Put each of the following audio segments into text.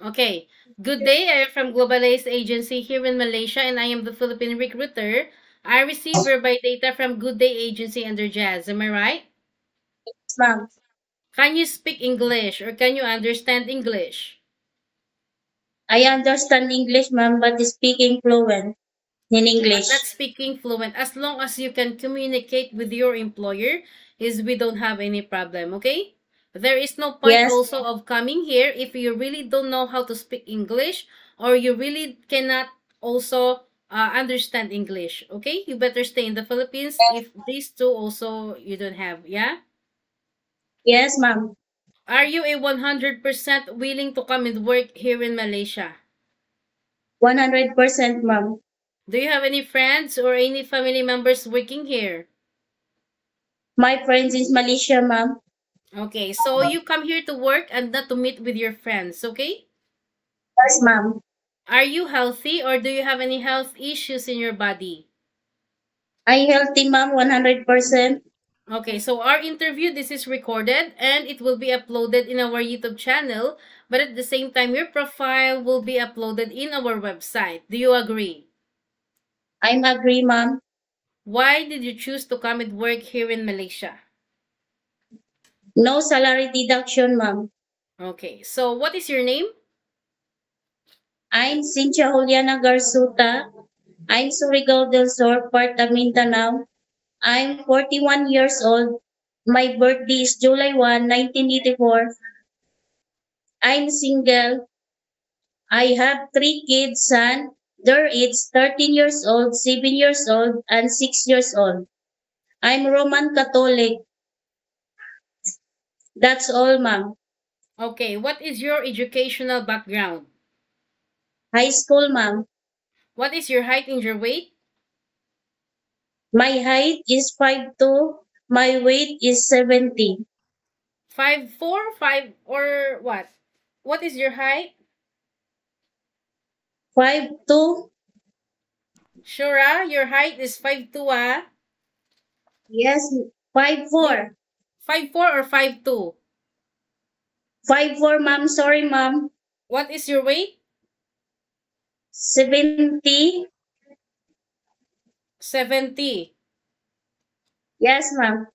Okay. Good day. I am from Globalize Agency here in Malaysia, and I am the Philippine recruiter. I receive verify data from Good Day Agency under Jazz. Am I right? Yes, ma'am. Can you speak English or can you understand English? I understand English, ma'am, but speaking fluent in But not English. speaking fluent. As long as you can communicate with your employer, is we don't have any problem. Okay. There is no point Yes, also of coming here if you really don't know how to speak English or you really cannot also understand English. Okay, you better stay in the Philippines if these two also you don't have. Yeah. yes, ma'am. Are you a 100% willing to come and work here in Malaysia? 100%, ma'am. Do you have any friends or any family members working here? My friends is Malaysia, ma'am. Okay, so you come here to work and not to meet with your friends, okay? Yes, ma'am. Are you healthy or do you have any health issues in your body? I healthy, ma'am, 100%. Okay, so our interview, this is recorded and it will be uploaded in our YouTube channel, but at the same time, your profile will be uploaded in our website. Do you agree? I'm agree, ma'am. Why did you choose to come and work here in Malaysia? No salary deduction, ma'am. Okay, so what is your name? I'm Cynthia Juliana Garzuta. I'm Surigao del Sur, part of Mindanao. I'm 41 years old. My birthday is July 1, 1984. I'm single. I have three kids, son. Their age 13 years old, 7 years old, and 6 years old. I'm Roman Catholic. That's all, ma'am. Okay, what is your educational background? High school, ma'am. What is your height and your weight? My height is 5'2". My weight is 70. 5'4", 5 or what? What is your height? 5'2". Sure, your height is 5'2", ah? Yes, five You four. 5'4" or 5'2"? 5'4", ma'am. Sorry, ma'am. What is your weight? 70. 70. Yes, ma'am.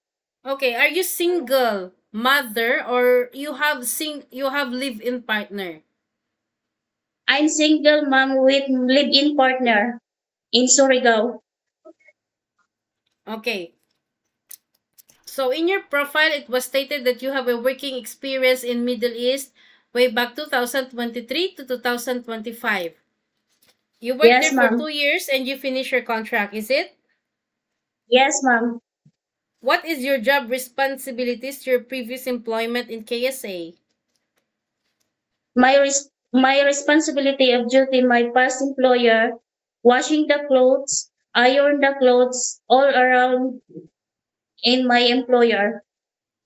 Okay, are you single mother or you have live-in partner? I'm single, ma'am, with live-in partner in Surigao. Okay. So in your profile, it was stated that you have a working experience in Middle East way back 2023 to 2025. You worked Yes, there for ma'am. 2 years and you finished your contract, is it? Yes, ma'am. What is your job responsibilities to your previous employment in KSA? My responsibility of duty, my past employer, washing the clothes, iron the clothes all around in my employer.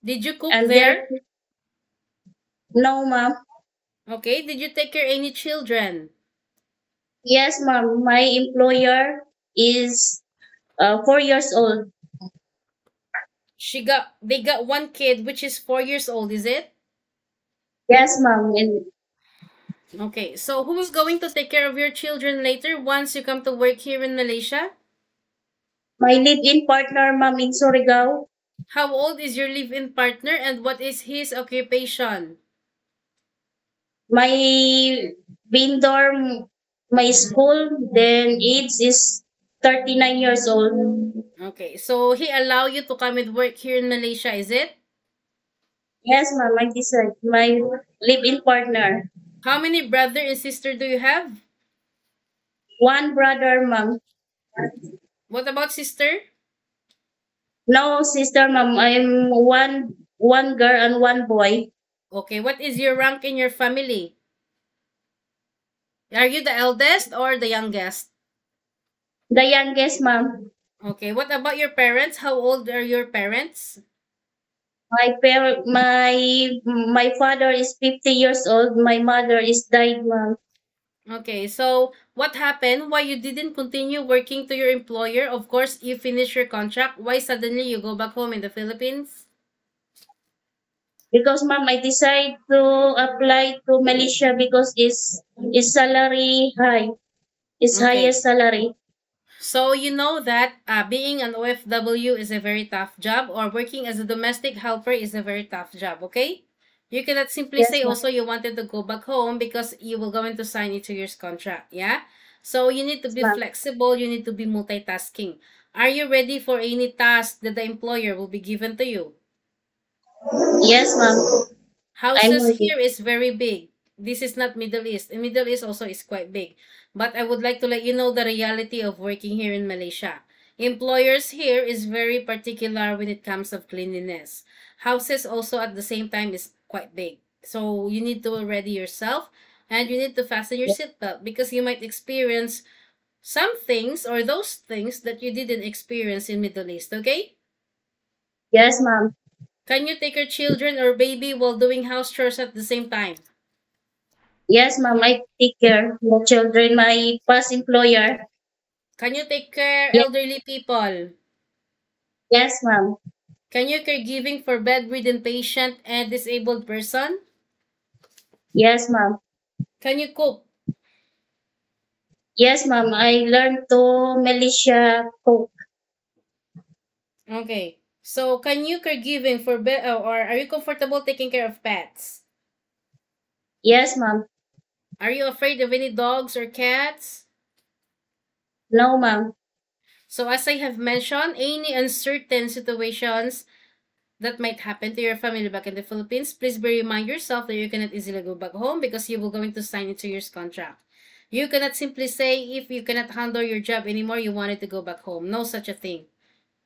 Did you cook And there, there? no, ma'am. Okay. Did you take care of any children? Yes, ma'am. My employer is 4 years old. They got one kid which is 4 years old, is it? Yes, ma'am. And Okay. So who is going to take care of your children later once you come to work here in Malaysia? my live-in partner, ma'am, in Surigao. How old is your live-in partner and what is his occupation? My vendor, my school, then age is 39 years old. Okay. So he allow you to come and work here in Malaysia, is it? Yes, ma'am. I decide. My live-in partner. How many brother and sister do you have? One brother, ma'am. What about sister? No, sister, ma'am. I'm one girl and one boy. Okay, what is your rank in your family? Are you the eldest or the youngest? The youngest, ma'am. Okay, what about your parents? How old are your parents? My father is 50 years old. My mother is died, ma'am. Okay, so what happened? Why you didn't continue working to your employer? Of course, you finished your contract. Why suddenly you go back home in the Philippines? Because ma'am, I decide to apply to Malaysia because is salary high, is Okay. highest salary. So you know that being an OFW is a very tough job, or working as a domestic helper is a very tough job, okay? You cannot simply Yes say ma'am. also you wanted to go back home because you will going to sign a 2 years contract, yeah? So you need to Yes be ma'am. flexible, you need to be multitasking. Are you ready for any task that the employer will be given to you? Yes ma'am. I'm Houses ready. here is very big. This is not Middle East. In Middle East also is quite big. But I would like to let you know the reality of working here in Malaysia. Employers here is very particular when it comes of cleanliness. Houses also at the same time is quite big. So you need to ready yourself and you need to fasten your seatbelt because you might experience some things or those things that you didn't experience in Middle East, okay? Yes ma'am. Can you take your children or baby while doing house chores at the same time? Yes ma'am. I take care of the children. My past employer. Can you take care Yes, elderly people? yes ma'am. Can you caregiving for bedridden patient and disabled person? Yes ma'am. Can you cook? Yes ma'am. I learned to Malaysia cook. Okay. So can you caregiving for or are you comfortable taking care of pets? Yes ma'am. Are you afraid of any dogs or cats? No ma'am. So as I have mentioned, any uncertain situations that might happen to your family back in the Philippines, please be remind yourself that you cannot easily go back home because you will going to sign a 2 years contract. You cannot simply say if you cannot handle your job anymore, you wanted to go back home. No such a thing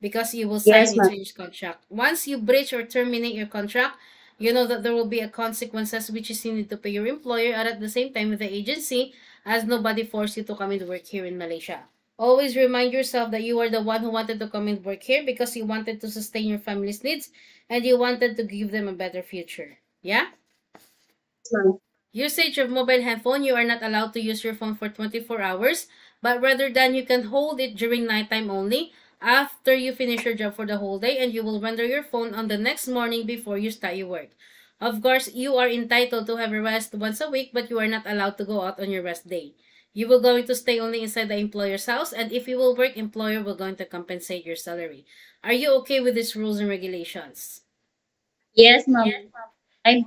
because you will sign Yes a ma'am. 2 years contract. Once you breach or terminate your contract, you know that there will be a consequences which is you need to pay your employer and at the same time with the agency as nobody forced you to come and work here in Malaysia. Always remind yourself that you are the one who wanted to come and work here because you wanted to sustain your family's needs and you wanted to give them a better future. Yeah? Yes, ma'am. Usage of mobile handphone, you are not allowed to use your phone for 24 hours, but rather than you can hold it during nighttime only after you finish your job for the whole day and you will render your phone on the next morning before you start your work. Of course, you are entitled to have a rest once a week, but you are not allowed to go out on your rest day. You will going to stay only inside the employer's house, and if you will work, employer will going to compensate your salary. Are you okay with these rules and regulations? Yes ma'am. I'm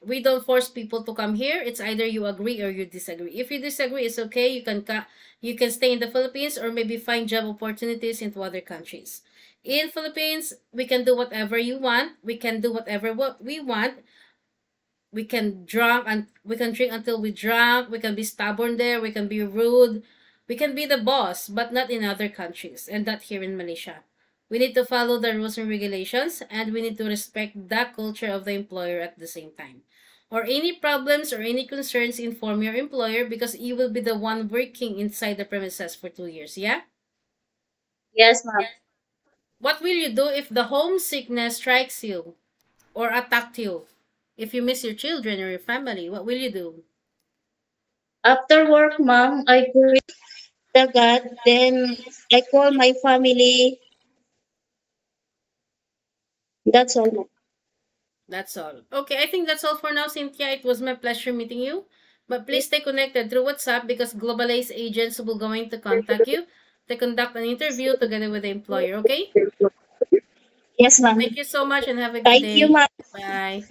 We don't force people to come here. It's either you agree or you disagree. If you disagree, it's okay. You can stay in the Philippines or maybe find job opportunities into other countries. In Philippines, we can do whatever you want. We can do whatever what we want. We can drink until we drunk. We can be stubborn there. We can be rude. We can be the boss, but not in other countries and not here in Malaysia. We need to follow the rules and regulations and we need to respect the culture of the employer at the same time. Or any problems or any concerns, inform your employer because you will be the one working inside the premises for 2 years. Yeah? yes ma'am. What will you do if the homesickness strikes you or attacked you? If you miss your children or your family, what will you do? After work, ma'am, I pray to God. Then I call my family. That's all, ma'am. That's all. Okay, I think that's all for now, Cynthia. It was my pleasure meeting you. But please stay connected through WhatsApp because Globalize agents will going to contact you to conduct an interview together with the employer, okay? Yes, ma'am. Thank you so much and have a good Thank you, day. ma'am. Bye.